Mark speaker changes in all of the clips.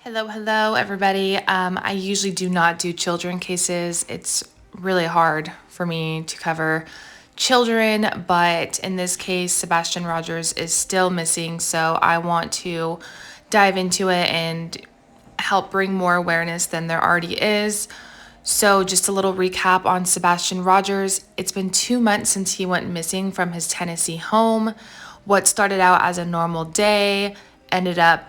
Speaker 1: Hello, everybody. I usually do not do children cases. It's really hard for me to cover children, but in this case, Sebastian Rogers is still missing, so I want to dive into it and help bring more awareness than there already is. So, just a little recap on Sebastian Rogers. It's been 2 months since he went missing from his Tennessee home. What started out as a normal day ended up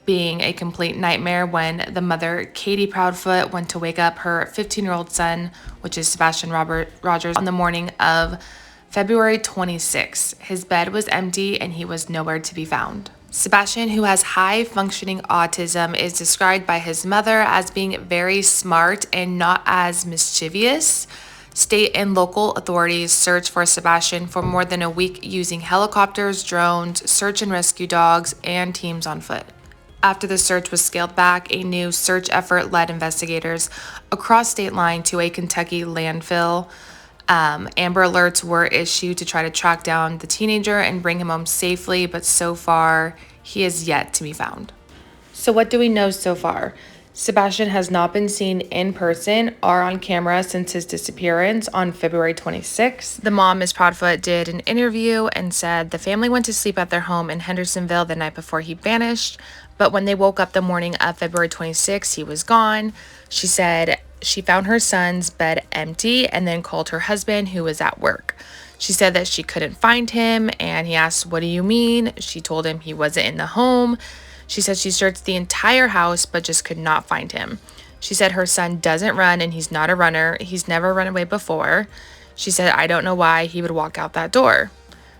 Speaker 1: being a complete nightmare when the mother, Katie Proudfoot, went to wake up her 15-year-old son, which is Sebastian Rogers, on the morning of February 26th. His bed was empty and he was nowhere to be found. Sebastian, who has high functioning autism, is described by his mother as being very smart and not as mischievous. State and local authorities searched for Sebastian for more than a week using helicopters, drones, search and rescue dogs, and teams on foot. After the search was scaled back, a new search effort led investigators across state line to a Kentucky landfill. Amber alerts were issued to try to track down the teenager and bring him home safely, but so far, he is yet to be found. So what do we know so far? Sebastian has not been seen in person or on camera since his disappearance on February 26th. The mom, Ms. Proudfoot, did an interview and said the family went to sleep at their home in Hendersonville the night before he vanished, but when they woke up the morning of February 26th, he was gone. She said she found her son's bed empty and then called her husband, who was at work. She said that she couldn't find him, and he asked, "What do you mean?" She told him he wasn't in the home. She said she searched the entire house but just could not find him. She said her son doesn't run and he's not a runner. He's never run away before. She said, "I don't know why he would walk out that door."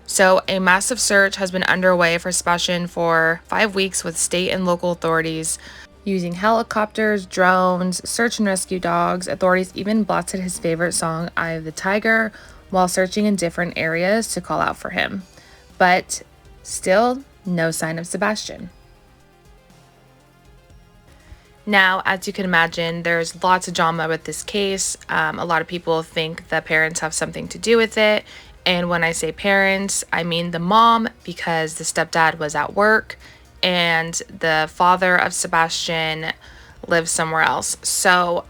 Speaker 1: So a massive search has been underway for Sebastian for 5 weeks with state and local authorities using helicopters, drones, search and rescue dogs. Authorities even blasted his favorite song, "Eye of the Tiger," while searching in different areas to call out for him. But still, no sign of Sebastian. Now, as you can imagine, there's lots of drama with this case. A lot of people think the parents have something to do with it. And when I say parents, I mean the mom, because the stepdad was at work and the father of Sebastian lives somewhere else. So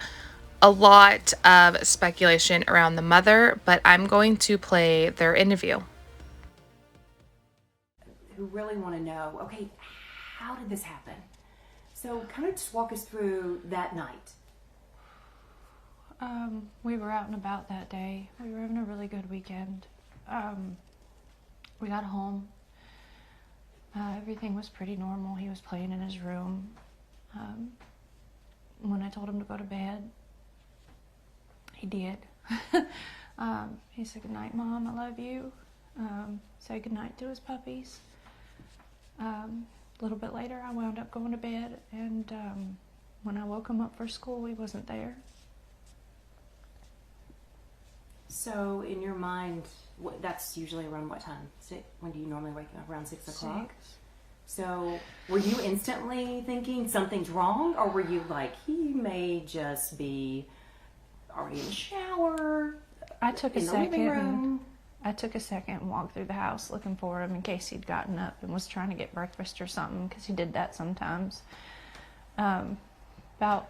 Speaker 1: a lot of speculation around the mother, but I'm going to play their interview.
Speaker 2: Who really want to know, okay, how did this happen? So kind of just walk us through that night.
Speaker 3: We were out and about that day. We were having a really good weekend. We got home. Everything was pretty normal. He was playing in his room. When I told him to go to bed, he did. He said, "Good night, Mom, I love you." Said goodnight to his puppies. A little bit later, I wound up going to bed, and when I woke him up for school, he wasn't there.
Speaker 2: So in your mind, that's usually around what time? When do you normally wake up? Around 6 o'clock?
Speaker 3: 6.
Speaker 2: So were you instantly thinking something's wrong, or were you like, he may just be already in the shower,
Speaker 3: I took a
Speaker 2: in the living room?
Speaker 3: second and walked through the house looking for him in case he'd gotten up and was trying to get breakfast or something, because he did that sometimes. About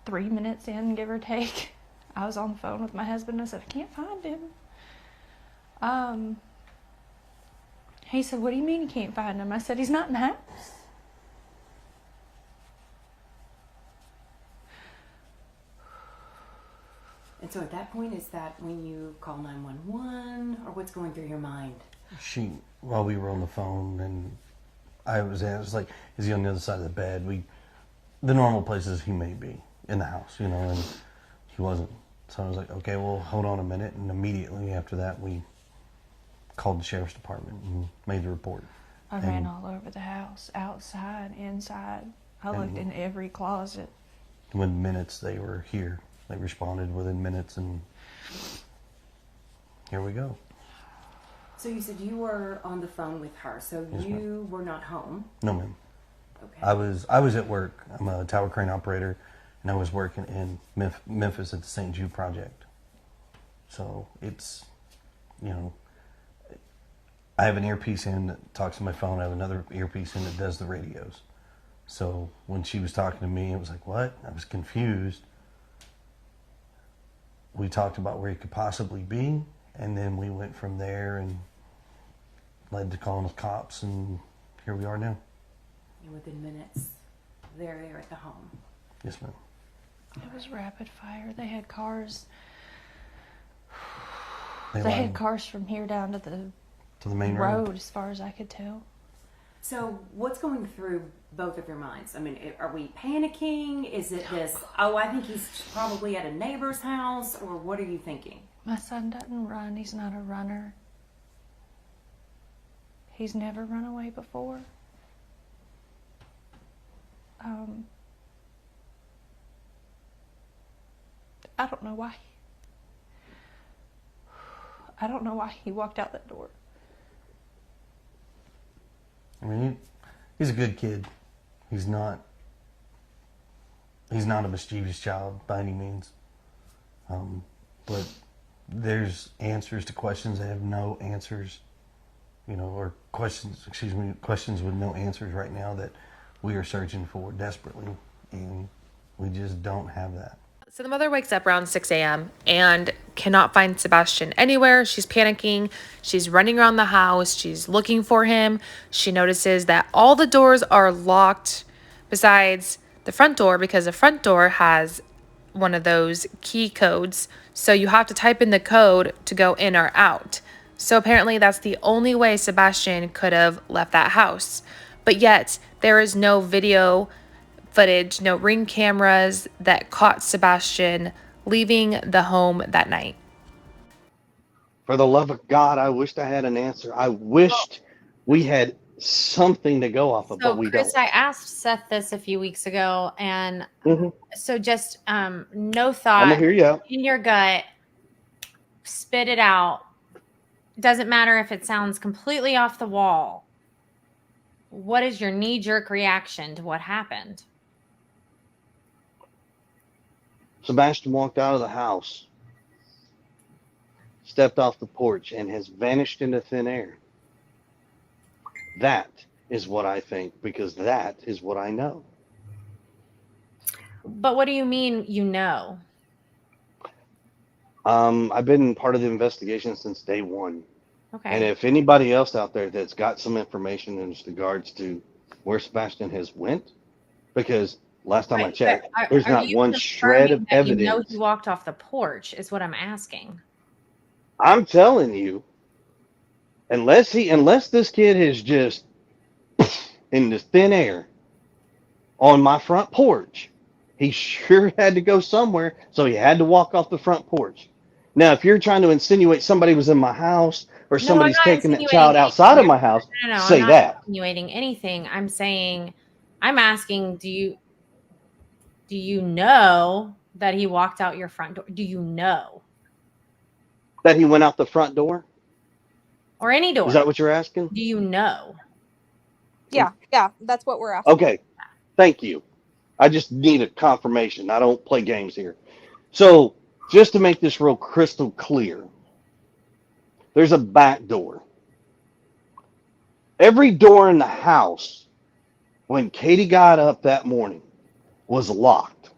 Speaker 3: 3 minutes in, give or take, I was on the phone with my husband and I said, "I can't find him." He said, "What do you mean you can't find him?" I said, "He's not in the house."
Speaker 2: And so at that point, is that when you call 911, or what's going through your mind?
Speaker 4: While we were on the phone, and I was like, "Is he on the other side of the bed?" The normal places he may be in the house, and he wasn't. So I was like, "Okay, well, hold on a minute." And immediately after that, we called the sheriff's department and made the report.
Speaker 3: I ran all over the house, outside, inside. I looked in every closet.
Speaker 4: Within minutes, they were here. They responded within minutes, and here we go.
Speaker 2: So you said you were on the phone with her, so
Speaker 4: Yes,
Speaker 2: you were not home?
Speaker 4: No, ma'am.
Speaker 2: Okay.
Speaker 4: I was at work. I'm a tower crane operator, and I was working in Memphis at the St. Jude Project. So it's, I have an earpiece in that talks to my phone. I have another earpiece in that does the radios. So when she was talking to me, it was like, what? I was confused. We talked about where he could possibly be, and then we went from there and led to calling the cops, and here we are now.
Speaker 2: And within minutes, they're there at the home.
Speaker 4: Yes, ma'am.
Speaker 3: It was rapid fire. They had cars.
Speaker 4: They
Speaker 3: They had
Speaker 4: lied
Speaker 3: cars from here down to the
Speaker 4: main
Speaker 3: road, as far as I could tell.
Speaker 2: So what's going through both of your minds? I mean, are we panicking? Is it this, oh, I think he's probably at a neighbor's house, or what are you thinking?
Speaker 3: My son doesn't run. He's not a runner. He's never run away before. I don't know why. I don't know why he walked out that door.
Speaker 4: I mean, he's a good kid. He's not a mischievous child by any means. But there's answers to questions that have no answers, or questions with no answers right now that we are searching for desperately, and we just don't have that.
Speaker 1: So the mother wakes up around 6 a.m. and cannot find Sebastian anywhere. She's panicking. She's running around the house. She's looking for him. She notices that all the doors are locked besides the front door, because the front door has one of those key codes. So you have to type in the code to go in or out. So apparently that's the only way Sebastian could have left that house. But yet there is no video footage, no ring cameras that caught Sebastian leaving the home that night.
Speaker 4: For the love of God, I wished I had an answer. I wished we had something to go off of,
Speaker 5: So,
Speaker 4: but we
Speaker 5: Chris,
Speaker 4: don't.
Speaker 5: I asked Seth this a few weeks ago, and
Speaker 4: Mhm.
Speaker 5: so just no
Speaker 4: I'm
Speaker 5: thought
Speaker 4: gonna hear you out.
Speaker 5: in your gut, spit it out. Doesn't matter if it sounds completely off the wall. What is your knee-jerk reaction to what happened?
Speaker 4: Sebastian walked out of the house, stepped off the porch, and has vanished into thin air. That is what I think, because that is what I know.
Speaker 5: But what do you mean you know?
Speaker 4: I've been part of the investigation since day one.
Speaker 5: Okay.
Speaker 4: And if anybody else out there that's got some information in regards to where Sebastian has went, because last time I
Speaker 5: Right,
Speaker 4: checked,
Speaker 5: but
Speaker 4: there's
Speaker 5: are
Speaker 4: not
Speaker 5: you
Speaker 4: one shred of
Speaker 5: confirming that you know
Speaker 4: evidence.
Speaker 5: he walked off the porch is what I'm asking.
Speaker 4: I'm telling you, unless this kid is just in the thin air on my front porch, he sure had to go somewhere, so he had to walk off the front porch. Now, if you're trying to insinuate somebody was in my house or
Speaker 5: No, I'm
Speaker 4: somebody's
Speaker 5: not
Speaker 4: taking that
Speaker 5: insinuating
Speaker 4: child outside of
Speaker 5: anything.
Speaker 4: my house,
Speaker 5: No,
Speaker 4: say
Speaker 5: I'm not
Speaker 4: that.
Speaker 5: insinuating anything. I'm asking, do you know that he walked out your front door? Do you know?
Speaker 4: That he went out the front door?
Speaker 5: Or any door?
Speaker 4: Is that what you're asking?
Speaker 5: Do you know?
Speaker 6: Yeah, that's what we're asking.
Speaker 4: Okay, thank you. I just need a confirmation. I don't play games here. So, just to make this real crystal clear, there's a back door. Every door in the house, when Katie got up that morning, was locked.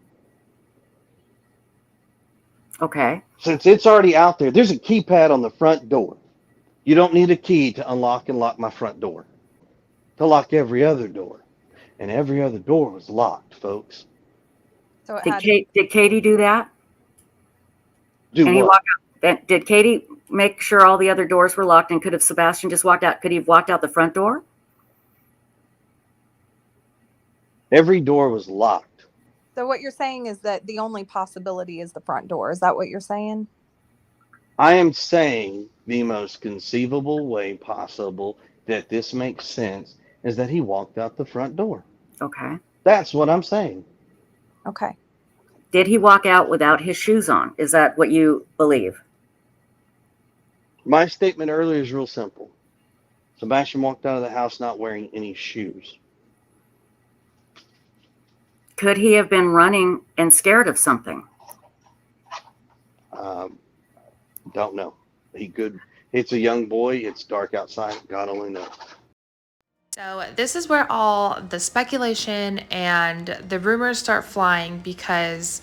Speaker 2: Okay.
Speaker 4: Since it's already out there, there's a keypad on the front door. You don't need a key to unlock and lock my front door. To lock every other door. And every other door was locked, folks.
Speaker 6: So it
Speaker 2: Did,
Speaker 6: had
Speaker 2: did Katie do that?
Speaker 4: Do
Speaker 2: And he
Speaker 4: what?
Speaker 2: walked out. Did Katie make sure all the other doors were locked? And could have Sebastian just walked out? Could he have walked out the front door?
Speaker 4: Every door was locked.
Speaker 6: So what you're saying is that the only possibility is the front door. Is that what you're saying?
Speaker 4: I am saying the most conceivable way possible that this makes sense is that he walked out the front door.
Speaker 2: Okay.
Speaker 4: That's what I'm saying.
Speaker 6: Okay.
Speaker 2: Did he walk out without his shoes on? Is that what you believe?
Speaker 4: My statement earlier is real simple. Sebastian walked out of the house not wearing any shoes.
Speaker 2: Could he have been running and scared of something?
Speaker 4: Don't know. He could. It's a young boy. It's dark outside. God only knows.
Speaker 1: So, this is where all the speculation and the rumors start flying because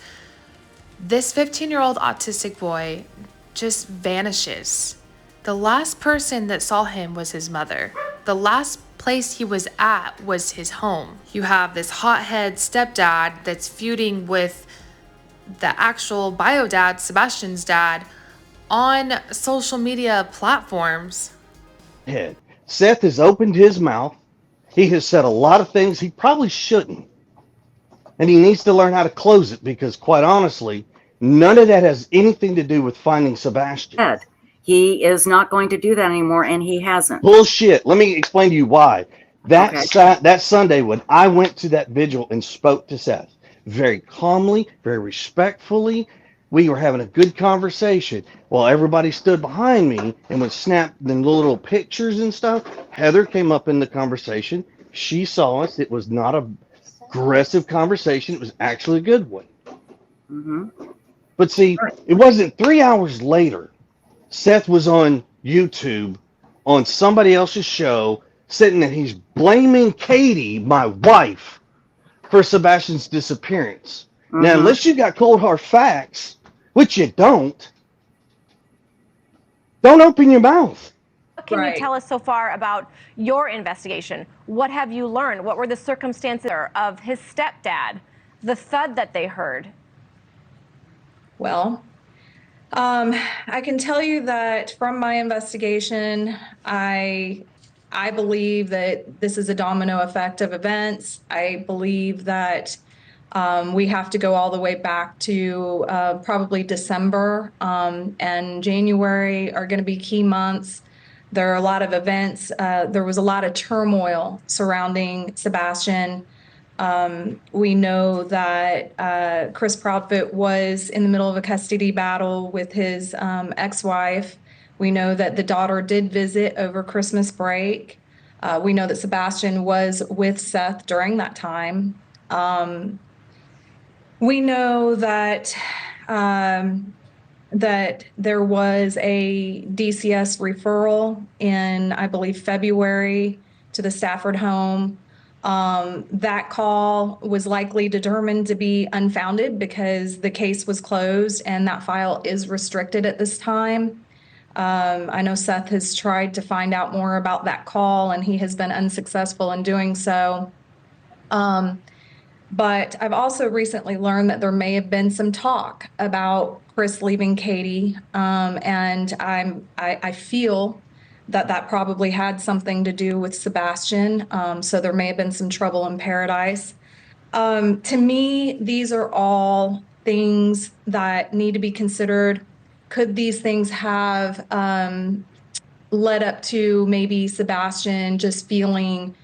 Speaker 1: this 15-year-old autistic boy just vanishes. The last person that saw him was his mother. The last place he was at was his home. You have this hothead stepdad that's feuding with the actual bio dad, Sebastian's dad, on social media platforms.
Speaker 4: Head. Seth has opened his mouth. He has said a lot of things he probably shouldn't. And he needs to learn how to close it because, quite honestly, none of that has anything to do with finding Sebastian.
Speaker 7: Ed, he is not going to do that anymore, and he hasn't.
Speaker 4: Bullshit. Let me explain to you why. That
Speaker 7: Okay.
Speaker 4: that Sunday when I went to that vigil and spoke to Seth, very calmly, very respectfully, we were having a good conversation while everybody stood behind me and would snap the little pictures and stuff. Heather came up in the conversation. She saw us. It was not a aggressive conversation. It was actually a good one.
Speaker 7: Hmm.
Speaker 4: But see, it wasn't 3 hours later. Seth was on YouTube on somebody else's show, sitting and he's blaming Katie, my wife, for Sebastian's disappearance. Now, unless you got cold hard facts, which you don't open your mouth.
Speaker 8: What can you tell us so far about your investigation? What have you learned? What were the circumstances of his stepdad, the thud that they heard?
Speaker 9: Well, I can tell you that from my investigation, I believe that this is a domino effect of events. I believe that we have to go all the way back to probably December and January are going to be key months. There are a lot of events. There was a lot of turmoil surrounding Sebastian. We know that Chris Proudfoot was in the middle of a custody battle with his ex-wife. We know that the daughter did visit over Christmas break. We know that Sebastian was with Seth during that time. We know that that there was a DCS referral in, I believe, February to the Stafford home. That call was likely determined to be unfounded because the case was closed and that file is restricted at this time. I know Seth has tried to find out more about that call and he has been unsuccessful in doing so. But I've also recently learned that there may have been some talk about Chris leaving Katie, and I feel that probably had something to do with Sebastian. So there may have been some trouble in paradise. To me, these are all things that need to be considered. Could these things have led up to maybe Sebastian just feeling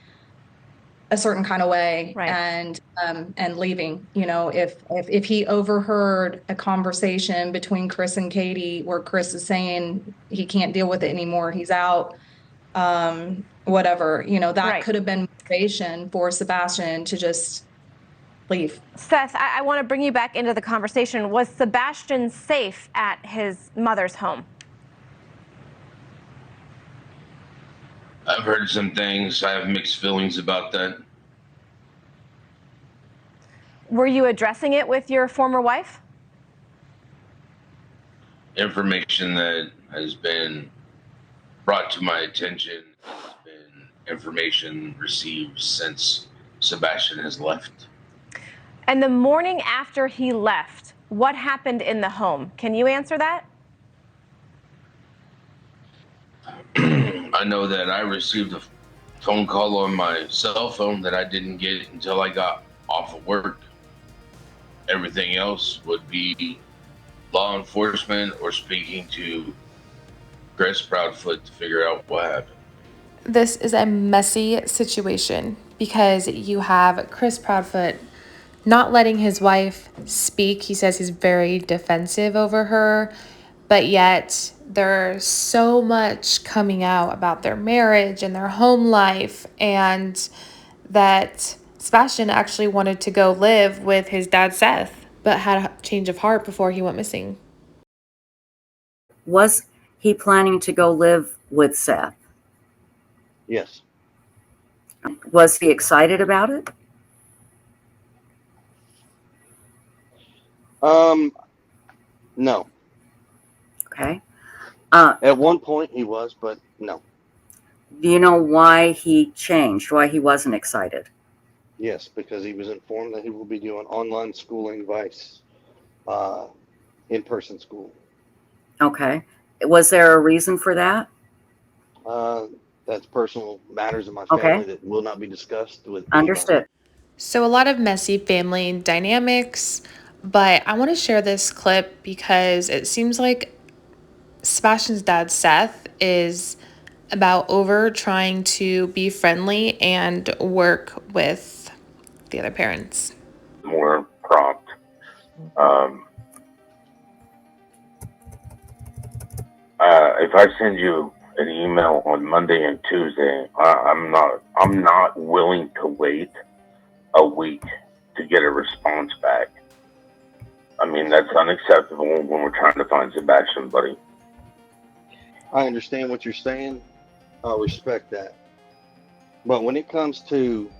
Speaker 9: a certain kind of way,
Speaker 8: Right.
Speaker 9: and leaving? You know, if he overheard a conversation between Chris and Katie where Chris is saying he can't deal with it anymore, he's out, whatever, you know, that
Speaker 8: Right.
Speaker 9: could have been motivation for Sebastian to just leave.
Speaker 8: Seth, I want to bring you back into the conversation. Was Sebastian safe at his mother's home?
Speaker 10: I've heard some things. I have mixed feelings about that.
Speaker 8: Were you addressing it with your former wife?
Speaker 10: Information that has been brought to my attention has been information received since Sebastian has left.
Speaker 8: And the morning after he left, what happened in the home? Can you answer that?
Speaker 10: I know that I received a phone call on my cell phone that I didn't get until I got off of work. Everything else would be law enforcement or speaking to Chris Proudfoot to figure out what happened.
Speaker 1: This is a messy situation because you have Chris Proudfoot not letting his wife speak. He says he's very defensive over her, but yet there's so much coming out about their marriage and their home life, and that Sebastian actually wanted to go live with his dad, Seth, but had a change of heart before he went missing.
Speaker 7: Was he planning to go live with Seth?
Speaker 4: Yes.
Speaker 7: Was he excited about it?
Speaker 4: No.
Speaker 7: Okay.
Speaker 4: At one point he was, but no.
Speaker 7: Do you know why he changed? Why he wasn't excited?
Speaker 4: Yes, because he was informed that he will be doing online schooling vice in-person school.
Speaker 7: Okay. Was there a reason for that?
Speaker 4: That's personal matters of my
Speaker 7: Okay.
Speaker 4: family that will not be discussed with anybody.
Speaker 7: Understood.
Speaker 1: So, a lot of messy family dynamics, but I want to share this clip because it seems like Sebastian's dad, Seth, is about over trying to be friendly and work with the other parents.
Speaker 10: More prompt. If I send you an email on Monday and Tuesday, I'm not willing to wait a week to get a response back. I mean, that's unacceptable when we're trying to find Sebastian, buddy.
Speaker 4: I understand what you're saying. I respect that. But when it comes to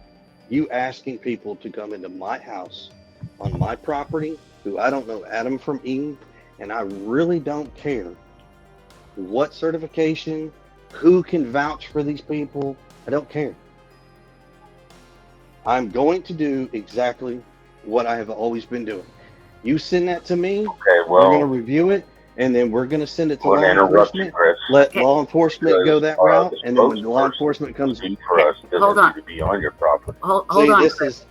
Speaker 4: you asking people to come into my house on my property, who I don't know Adam from Eve, and I really don't care what certification, who can vouch for these people, I don't care. I'm going to do exactly what I have always been doing. You send that to me,
Speaker 10: Okay,
Speaker 4: we're going to
Speaker 10: well,
Speaker 4: review it, and then we're going to send it to
Speaker 10: we'll
Speaker 4: law
Speaker 10: interrupt you,
Speaker 4: enforcement.
Speaker 10: Chris.
Speaker 4: Let
Speaker 7: Okay.
Speaker 4: law enforcement go that
Speaker 10: Because,
Speaker 4: route,
Speaker 10: the
Speaker 4: and then when law
Speaker 10: spokesperson
Speaker 4: enforcement comes,
Speaker 10: speak for us doesn't
Speaker 7: Hold on.
Speaker 10: need to be on your property.
Speaker 7: Hold
Speaker 4: see,
Speaker 7: on,
Speaker 4: this
Speaker 7: Chris.
Speaker 4: is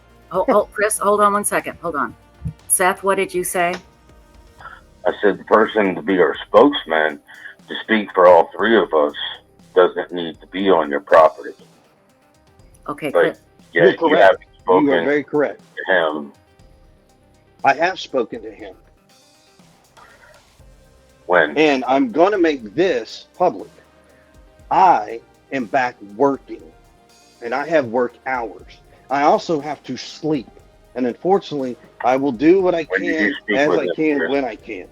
Speaker 7: Chris, hold on one second. Hold on. Seth, what did you say?
Speaker 10: I said the person to be our spokesman to speak for all three of us doesn't need to be on your property.
Speaker 7: Okay,
Speaker 10: But
Speaker 7: Chris.
Speaker 10: yeah,
Speaker 4: you're
Speaker 10: you
Speaker 4: correct.
Speaker 10: haven't
Speaker 4: You
Speaker 10: spoken
Speaker 4: are very correct.
Speaker 10: to him.
Speaker 4: I have spoken to him,
Speaker 10: When?
Speaker 4: and I'm going to make this public. I am back working, and I have work hours. I also have to sleep, and unfortunately, I will do what I
Speaker 10: When did
Speaker 4: can
Speaker 10: you speak
Speaker 4: as
Speaker 10: with
Speaker 4: I
Speaker 10: him,
Speaker 4: can
Speaker 10: Chris?
Speaker 4: when I can.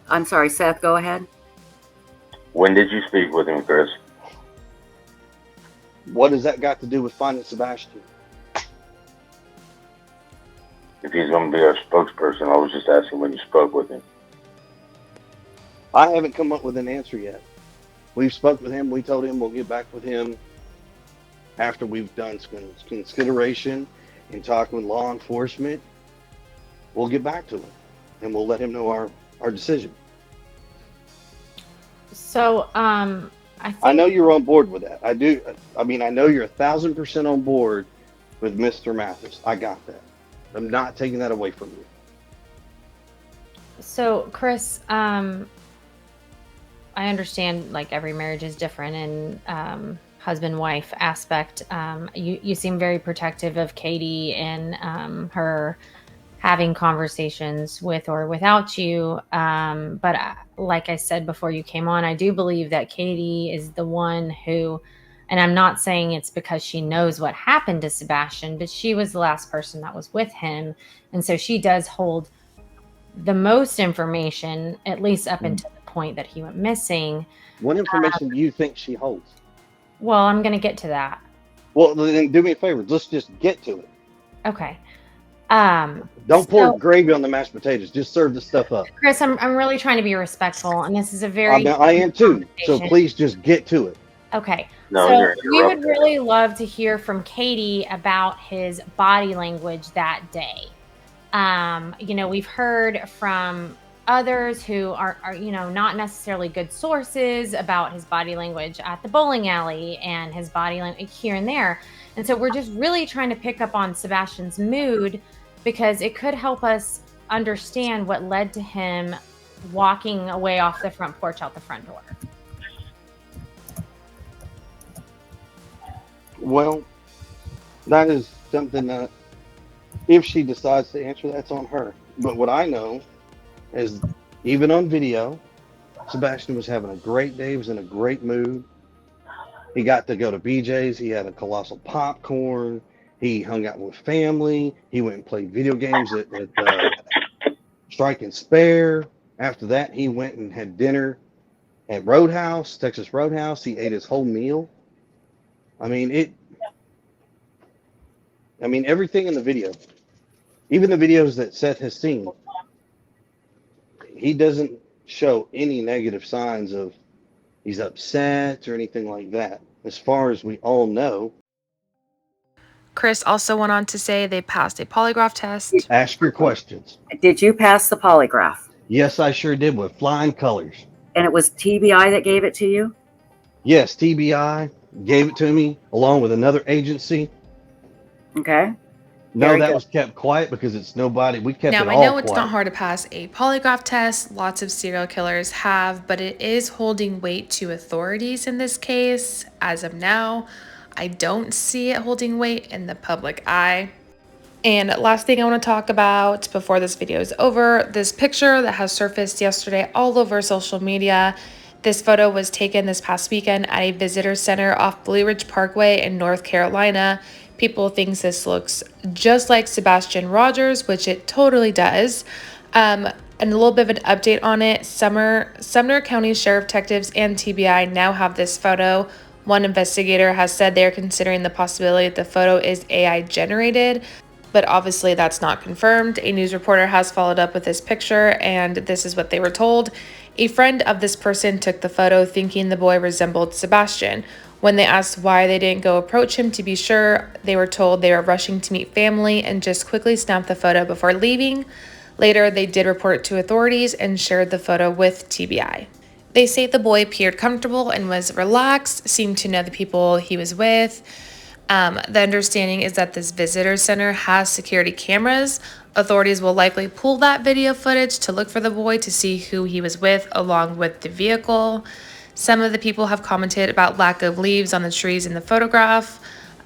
Speaker 7: I'm sorry, Seth, go ahead.
Speaker 10: When did you speak with him, Chris?
Speaker 4: What has that got to do with finding Sebastian?
Speaker 10: If he's going to be our spokesperson, I was just asking when you spoke with him.
Speaker 4: I haven't come up with an answer yet. We've spoke with him. We told him we'll get back with him after we've done some consideration and talk with law enforcement. We'll get back to him, and we'll let him know our decision.
Speaker 5: So, I think
Speaker 4: I know you're on board with that. I do. I mean, I know you're 1,000% on board with Mr. Mathis. I got that. I'm not taking that away from you.
Speaker 5: so, Chris, I understand like every marriage is different and husband-wife aspect. You seem very protective of Katie and her having conversations with or without you. But like I said before you came on, I do believe that Katie is the one who, and I'm not saying it's because she knows what happened to Sebastian, but she was the last person that was with him. And so she does hold the most information, at least up until the point that he went missing.
Speaker 4: What information do you think she holds?
Speaker 5: Well, I'm going to get to that.
Speaker 4: Well, then do me a favor. Let's just get to it.
Speaker 5: Okay.
Speaker 4: Don't pour gravy on the mashed potatoes. Just serve the stuff up.
Speaker 5: Chris, I'm really trying to be respectful, and this is a very
Speaker 4: I am too. So
Speaker 5: conversation.
Speaker 4: please just get to it.
Speaker 5: Okay.
Speaker 10: No,
Speaker 5: so
Speaker 10: you're
Speaker 5: we would
Speaker 10: interrupting.
Speaker 5: really love to hear from Katie about his body language that day. We've heard from others who are not necessarily good sources about his body language at the bowling alley and his body language here and there. And so we're just really trying to pick up on Sebastian's mood because it could help us understand what led to him walking away off the front porch out the front door.
Speaker 4: Well, that is something that if she decides to answer, that's on her. But what I know is even on video, Sebastian was having a great day. He was in a great mood. He got to go to BJ's. He had a colossal popcorn. He hung out with family. He went and played video games at Strike and Spare. After that, he went and had dinner at Roadhouse, Texas Roadhouse. He ate his whole meal. I mean, I mean, everything in the video, even the videos that Seth has seen, he doesn't show any negative signs of he's upset or anything like that. As far as we all know,
Speaker 1: Chris also went on to say they passed a polygraph test.
Speaker 4: ask your questions.
Speaker 7: Did you pass the polygraph?
Speaker 4: Yes, I sure did, with flying colors.
Speaker 7: And it was TBI that gave it to you?
Speaker 4: Yes, TBI gave it to me along with another agency.
Speaker 7: Okay.
Speaker 4: No,
Speaker 7: Very
Speaker 4: that
Speaker 7: good.
Speaker 4: was kept quiet because it's nobody. We kept
Speaker 1: Now,
Speaker 4: it
Speaker 1: I
Speaker 4: all
Speaker 1: know it's
Speaker 4: quiet.
Speaker 1: not hard to pass a polygraph test. Lots of serial killers have, but it is holding weight to authorities in this case. As of now, I don't see it holding weight in the public eye. And last thing I want to talk about before this video is over, this picture that has surfaced yesterday all over social media. This photo was taken this past weekend at a visitor center off Blue Ridge Parkway in North Carolina. People think this looks just like Sebastian Rogers, which it totally does. And a little bit of an update on it. Sumner County Sheriff Detectives and TBI now have this photo. One investigator has said they're considering the possibility that the photo is AI generated, but obviously that's not confirmed. A news reporter has followed up with this picture, and this is what they were told. A friend of this person took the photo thinking the boy resembled Sebastian. When they asked why they didn't go approach him to be sure, they were told they were rushing to meet family and just quickly snapped the photo before leaving. Later, they did report it to authorities and shared the photo with TBI. They say the boy appeared comfortable and was relaxed, seemed to know the people he was with. The understanding is that this visitor center has security cameras. Authorities will likely pull that video footage to look for the boy to see who he was with along with the vehicle. Some of the people have commented about lack of leaves on the trees in the photograph.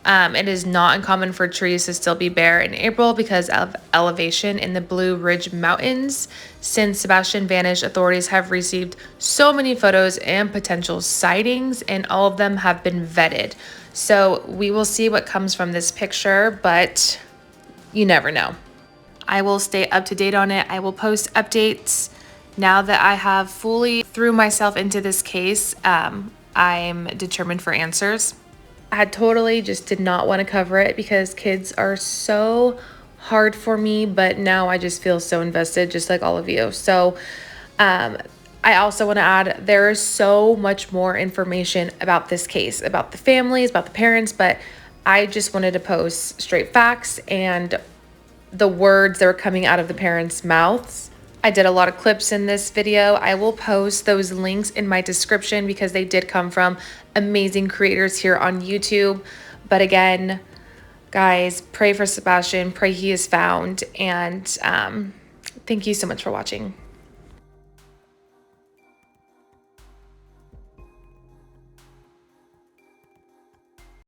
Speaker 1: It is not uncommon for trees to still be bare in April because of elevation in the Blue Ridge Mountains. Since Sebastian vanished, authorities have received so many photos and potential sightings, and all of them have been vetted. So we will see what comes from this picture, but you never know. I will stay up to date on it. I will post updates. Now that I have fully threw myself into this case, I'm determined for answers. I totally just did not want to cover it because kids are so hard for me, but now I just feel so invested, just like all of you. So I also want to add, there is so much more information about this case, about the families, about the parents, but I just wanted to post straight facts and the words that were coming out of the parents' mouths. I did a lot of clips in this video. I will post those links in my description because they did come from amazing creators here on YouTube. But again, guys, pray for Sebastian, pray he is found, and thank you so much for watching.